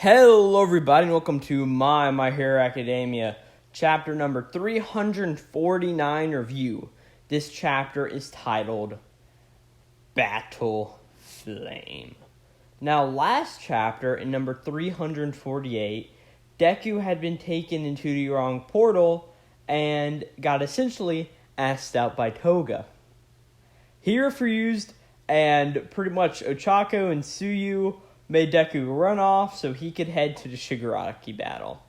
Hello everybody and welcome to My Hero Academia, chapter number 349 review. This chapter is titled Battle Flame. Now last chapter, in number 348, Deku had been taken into the wrong portal and got essentially asked out by Toga. He refused, and pretty much Ochako and Tsuyu made Deku run off so he could head to the Shigaraki battle.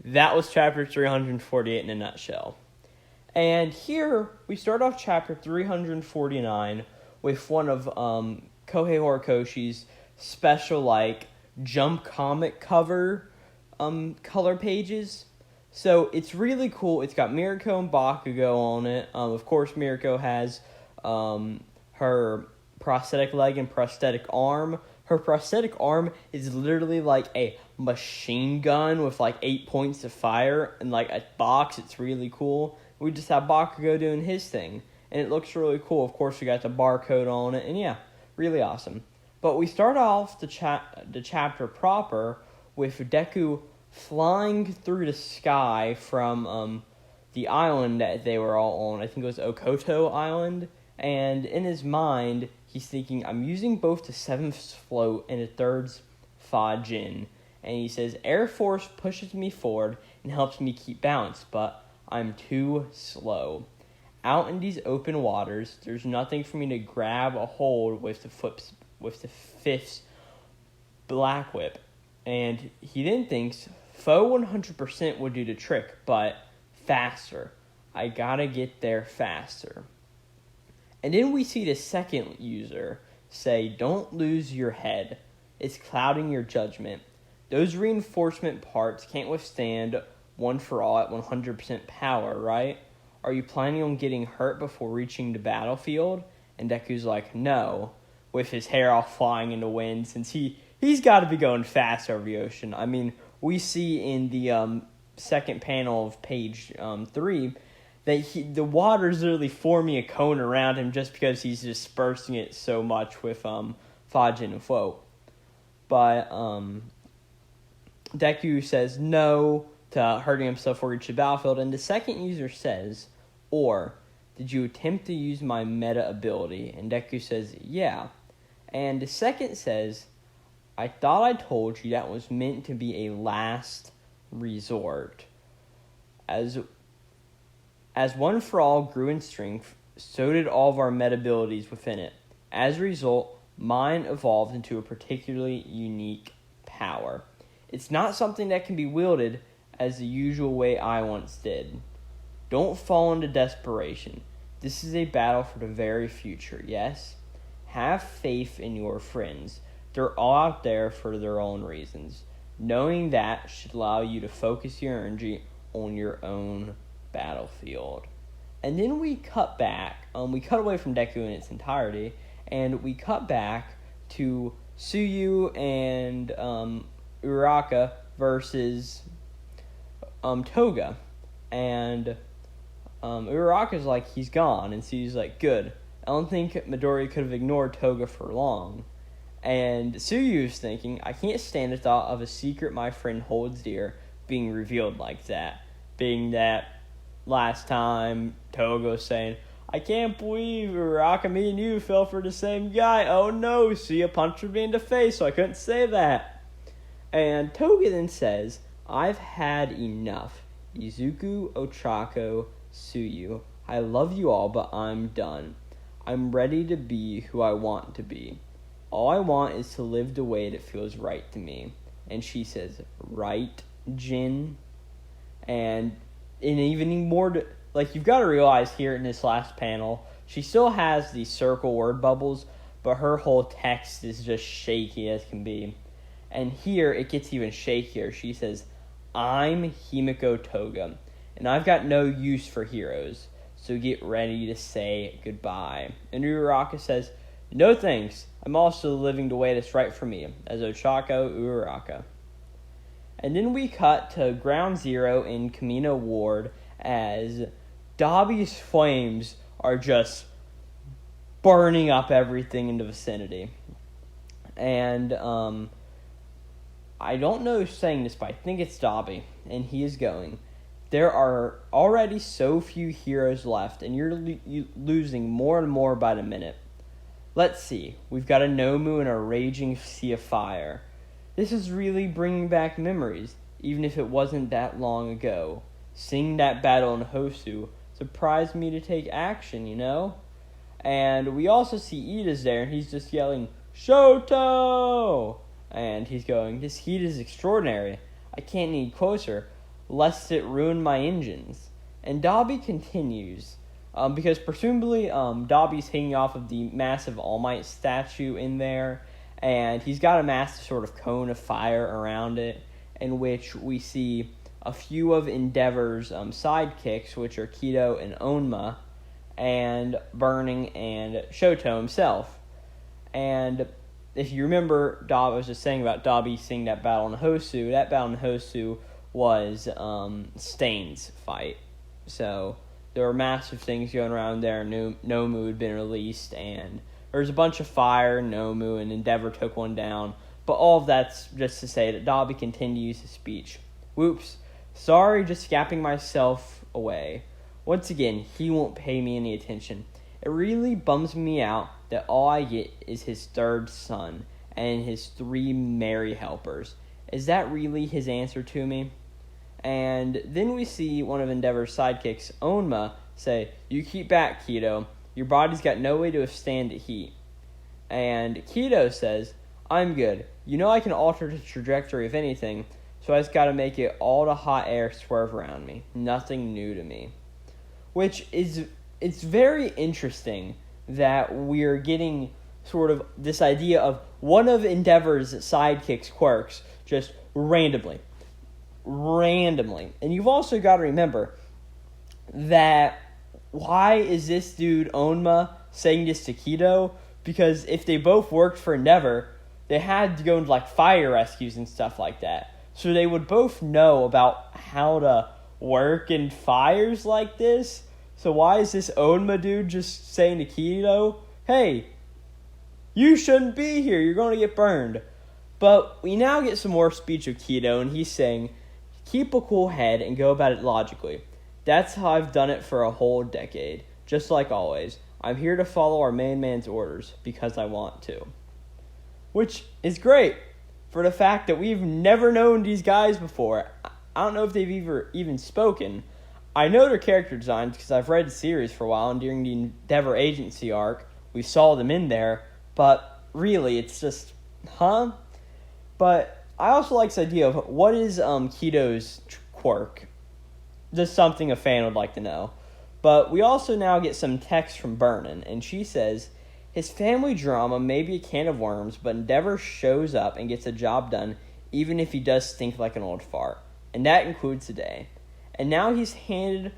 That was chapter 348 in a nutshell. And here, we start off chapter 349 with one of Kohei Horikoshi's special, Jump comic cover color pages. So, it's really cool. It's got Mirko and Bakugo on it. Of course, Mirko has her prosthetic leg and prosthetic arm. Her prosthetic arm is literally like a machine gun with 8 points of fire and a box. It's really cool. We just have Bakugo doing his thing, and it looks really cool. Of course, we got the barcode on it, and yeah, really awesome. But we start off the chapter proper with Deku flying through the sky from the island that they were all on. I think it was Okoto Island, and in his mind, he's thinking, I'm using both the 7th float and the 3rd Fajin. And he says, Air Force pushes me forward and helps me keep balance, but I'm too slow. Out in these open waters, there's nothing for me to grab a hold with the 5th Black Whip. And he then thinks, Foe 100% would do the trick, but faster. I gotta get there faster. And then we see the second user say, don't lose your head. It's clouding your judgment. Those reinforcement parts can't withstand one for all at 100% power, right? Are you planning on getting hurt before reaching the battlefield? And Deku's like, no, with his hair all flying in the wind, since he's got to be going fast over the ocean. I mean, we see in the second panel of page 3, that the water's literally forming a cone around him just because he's dispersing it so much with Fajin and Foe. But Deku says no to hurting himself before he reaches the battlefield, and the second user says, or, did you attempt to use my meta ability? And Deku says, yeah. And the second says, I thought I told you that was meant to be a last resort. As One for All grew in strength, so did all of our meta abilities within it. As a result, mine evolved into a particularly unique power. It's not something that can be wielded as the usual way I once did. Don't fall into desperation. This is a battle for the very future, yes? Have faith in your friends. They're all out there for their own reasons. Knowing that should allow you to focus your energy on your own battlefield. And then we cut back. We cut away from Deku in its entirety, and we cut back to Tsuyu and Uraraka versus Toga. And Uraraka's like, he's gone, and Tsuyu's like, good. I don't think Midori could have ignored Toga for long. And Tsuyu's thinking, I can't stand the thought of a secret my friend holds dear being revealed like that. Being that last time, Toga was saying, I can't believe Uraraka, me and you fell for the same guy. Oh no, see, a punch me in the face, so I couldn't say that. And Toga then says, I've had enough. Izuku, Ochako, Tsuyu. I love you all, but I'm done. I'm ready to be who I want to be. All I want is to live the way that feels right to me. And she says, right, Jin? And even more, you've got to realize here in this last panel, she still has these circle word bubbles, but her whole text is just shaky as can be. And here, it gets even shakier. She says, I'm Himiko Toga, and I've got no use for heroes, so get ready to say goodbye. And Uraraka says, no thanks, I'm also living the way that's right for me, as Ochako Uraraka. And then we cut to Ground Zero in Kamino Ward as Dabi's flames are just burning up everything in the vicinity. And I don't know who's saying this, but I think it's Dabi, and he is going, there are already so few heroes left, and you're losing more and more by the minute. Let's see, we've got a Nomu and a raging sea of fire. This is really bringing back memories, even if it wasn't that long ago. Seeing that battle in Hosu surprised me to take action, you know? And we also see Ida's there, and he's just yelling, Shoto! And he's going, this heat is extraordinary. I can't need closer, lest it ruin my engines. And Dabi continues, because presumably Dabi's hanging off of the massive All Might statue in there, and he's got a massive sort of cone of fire around it, in which we see a few of Endeavor's sidekicks, which are Kido and Onima, and Burnin and Shoto himself. And if you remember, I was just saying about Dabi seeing that battle in Hosu. That battle in Hosu was Stain's fight. So there were massive things going around there. Nomu had been released, and there was a bunch of fire. Nomu and Endeavor took one down. But all of that's just to say that Dabi continues his speech. Whoops. Sorry, just scapping myself away. Once again, he won't pay me any attention. It really bums me out that all I get is his third son and his 3 merry helpers. Is that really his answer to me? And then we see one of Endeavor's sidekicks, Onima, say, you keep back, Kido. Your body's got no way to withstand the heat. And Kido says, I'm good. You know I can alter the trajectory of anything, so I just gotta make it all the hot air swerve around me. Nothing new to me. Which is, it's very interesting that we're getting sort of this idea of one of Endeavor's sidekicks' quirks just randomly. And you've also got to remember that why is this dude Onima saying this to Kido? Because if they both worked for Endeavor, they had to go into like fire rescues and stuff like that. So they would both know about how to work in fires like this. So why is this Onima dude just saying to Kido, hey, you shouldn't be here, you're going to get burned. But we now get some more speech of Kido, and he's saying, keep a cool head and go about it logically. That's how I've done it for a whole decade. Just like always, I'm here to follow our main man's orders because I want to. Which is great for the fact that we've never known these guys before. I don't know if they've even spoken. I know their character designs because I've read the series for a while, and during the Endeavor Agency arc, we saw them in there, but really, it's just, huh? But I also like this idea of what is Kido's quirk? Just something a fan would like to know. But we also now get some text from Burnin, and she says, his family drama may be a can of worms, but Endeavor shows up and gets the job done, even if he does stink like an old fart. And that includes today. And now he's handed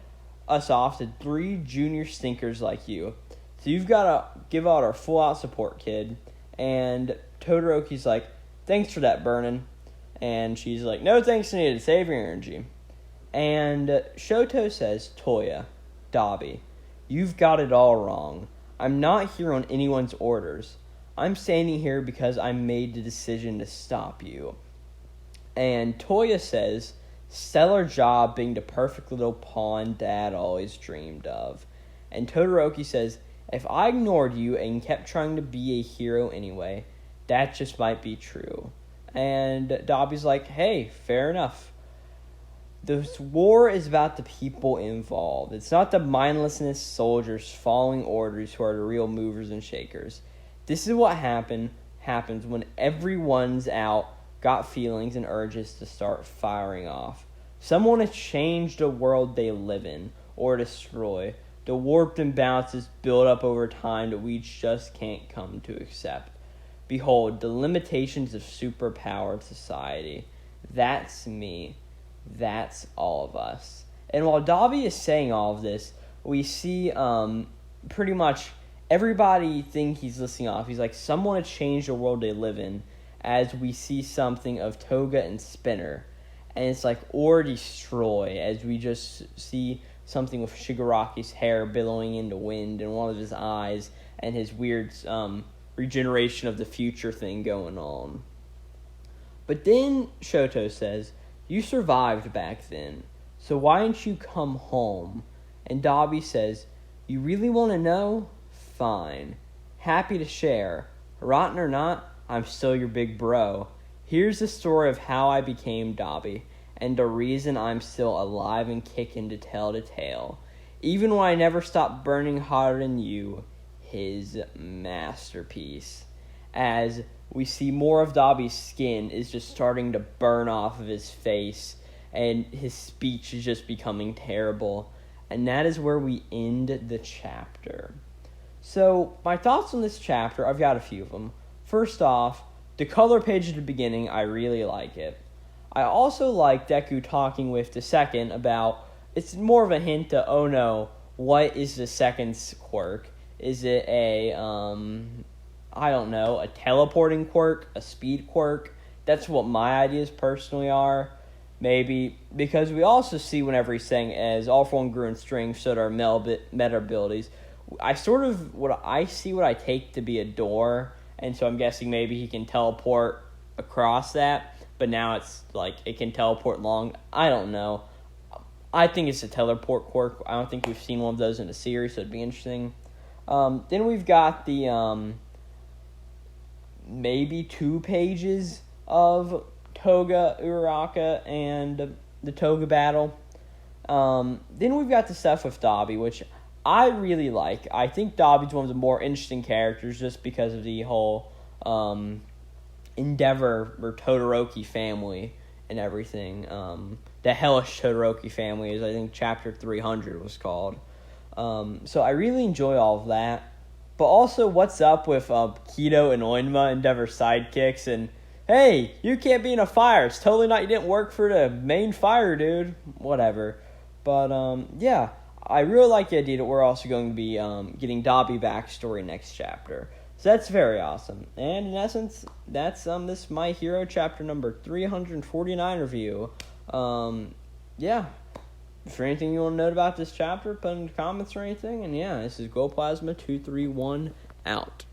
us off to 3 junior stinkers like you. So you've got to give out our full-out support, kid. And Todoroki's like, thanks for that, Burnin. And she's like, no thanks needed, save your energy. And Shoto says, Toya, Dabi, you've got it all wrong. I'm not here on anyone's orders. I'm standing here because I made the decision to stop you. And Toya says, stellar job being the perfect little pawn Dad always dreamed of. And Todoroki says, if I ignored you and kept trying to be a hero anyway, that just might be true. And Dabi's like, hey, fair enough. This war is about the people involved. It's not the mindlessness soldiers following orders who are the real movers and shakers. This is what happens when everyone's out, got feelings and urges to start firing off. Some want to change the world they live in or destroy. The warped imbalances build up over time that we just can't come to accept. Behold, the limitations of superpowered society. That's me. That's all of us. And while Dabi is saying all of this, we see pretty much everybody think he's listing off. He's like, some want to change the world they live in, as we see something of Toga and Spinner. And it's like, or destroy, as we just see something with Shigaraki's hair billowing in the wind and one of his eyes and his weird regeneration of the future thing going on. But then Shoto says, "You survived back then, so why didn't you come home?" And Dabi says, "You really want to know? Fine. Happy to share. Rotten or not, I'm still your big bro. Here's the story of how I became Dabi, and the reason I'm still alive and kicking to tell the tale. Even when I never stopped burning hotter than you, his masterpiece." As we see more of Dabi's skin is just starting to burn off of his face, and his speech is just becoming terrible. And that is where we end the chapter. So, my thoughts on this chapter, I've got a few of them. First off, the color page at the beginning, I really like it. I also like Deku talking with the second about, it's more of a hint to, oh no, what is the second's quirk? Is it a, I don't know, a teleporting quirk, a speed quirk? That's what my ideas personally are. Maybe, because we also see whenever he's saying, as all for one grew in strength, so did our meta abilities. I see what I take to be a door, and so I'm guessing maybe he can teleport across that, but now it's like it can teleport long. I don't know. I think it's a teleport quirk. I don't think we've seen one of those in a series, so it'd be interesting. Then we've got the maybe 2 pages of Toga, Uraraka, and the Toga battle. Then we've got the stuff with Dabi, which I really like. I think Dabi's one of the more interesting characters just because of the whole Endeavor or Todoroki family and everything. The Hellish Todoroki family is, I think, chapter 300 was called. So I really enjoy all of that. But also, what's up with Kido and Onima, Endeavor's sidekicks, and hey, you can't be in a fire. It's totally not, you didn't work for the main fire, dude. Whatever. But, yeah, I really like the idea that we're also going to be getting Dabi backstory next chapter. So that's very awesome. And in essence, that's this My Hero chapter number 349 review. Yeah. If there's anything you want to note about this chapter, put in the comments or anything. And yeah, this is Glowplasma231 out.